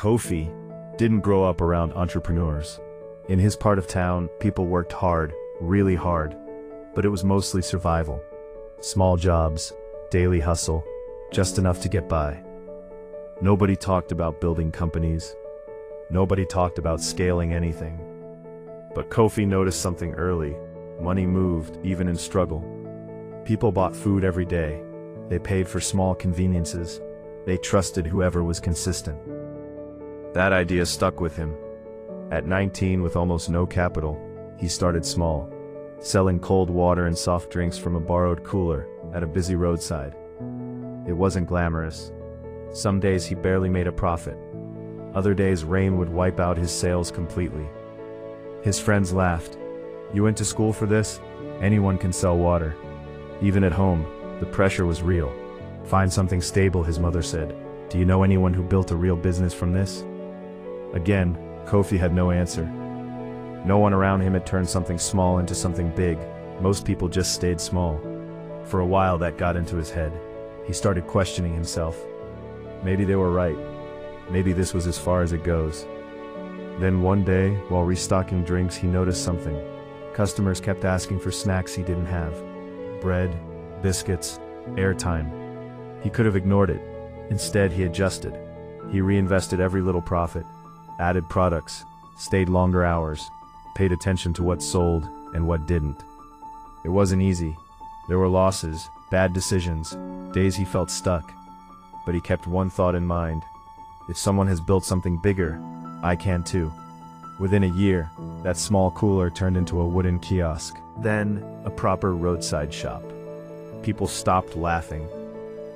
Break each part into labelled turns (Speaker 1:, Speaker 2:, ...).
Speaker 1: Kofi didn't grow up around entrepreneurs. In his part of town, people worked hard, really hard, but it was mostly survival. Small jobs, daily hustle, just enough to get by. Nobody talked about building companies. Nobody talked about scaling anything. But Kofi noticed something early. Money moved, even in struggle. People bought food every day. They paid for small conveniences. They trusted whoever was consistent. That idea stuck with him. At 19, with almost no capital, he started small, selling cold water and soft drinks from a borrowed cooler at a busy roadside. It wasn't glamorous. Some days he barely made a profit. Other days rain would wipe out his sales completely. His friends laughed. "You went to school for this? Anyone can sell water." Even at home, the pressure was real. "Find something stable," his mother said. "Do you know anyone who built a real business from this?" Again, Kofi had no answer. No one around him had turned something small into something big. Most people just stayed small. For a while that got into his head. He started questioning himself. Maybe they were right. Maybe this was as far as it goes. Then one day, while restocking drinks, he noticed something. Customers kept asking for snacks he didn't have. Bread, biscuits, airtime. He could have ignored it. Instead, he adjusted. He reinvested every little profit, added products, stayed longer hours, paid attention to what sold and what didn't. It wasn't easy. There were losses, bad decisions, days he felt stuck. But he kept one thought in mind. If someone has built something bigger, I can too. Within a year, that small cooler turned into a wooden kiosk, then a proper roadside shop. People stopped laughing.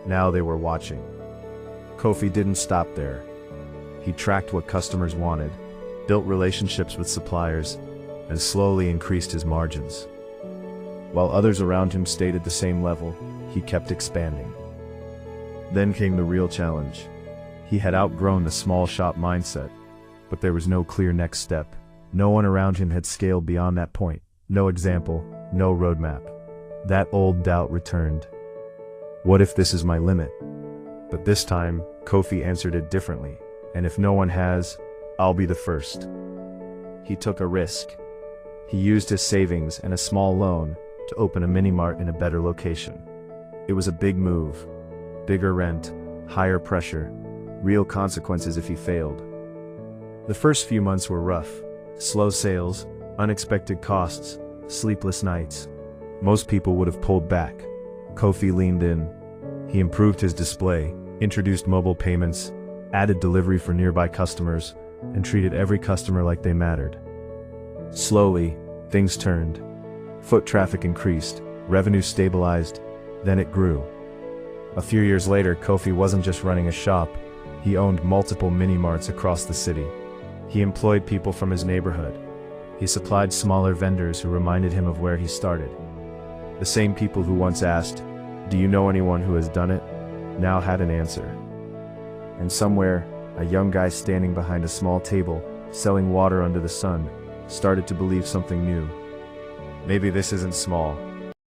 Speaker 1: Now they were watching. Kofi didn't stop there. He tracked what customers wanted, built relationships with suppliers, and slowly increased his margins. While others around him stayed at the same level, he kept expanding. Then came the real challenge. He had outgrown the small shop mindset, but there was no clear next step. No one around him had scaled beyond that point. No example, no roadmap. That old doubt returned. What if this is my limit? But this time, Kofi answered it differently. And if no one has, I'll be the first. He took a risk. He used his savings and a small loan to open a mini-mart in a better location. It was a big move. Bigger rent, higher pressure, real consequences if he failed. The first few months were rough. Slow sales, unexpected costs, sleepless nights. Most people would have pulled back. Kofi leaned in. He improved his display, introduced mobile payments, added delivery for nearby customers, and treated every customer like they mattered. Slowly, things turned. Foot traffic increased, revenue stabilized, then it grew. A few years later, Kofi wasn't just running a shop, he owned multiple mini-marts across the city. He employed people from his neighborhood. He supplied smaller vendors who reminded him of where he started. The same people who once asked, "Do you know anyone who has done it?" now had an answer. And somewhere, a young guy standing behind a small table, selling water under the sun, started to believe something new. Maybe this isn't small.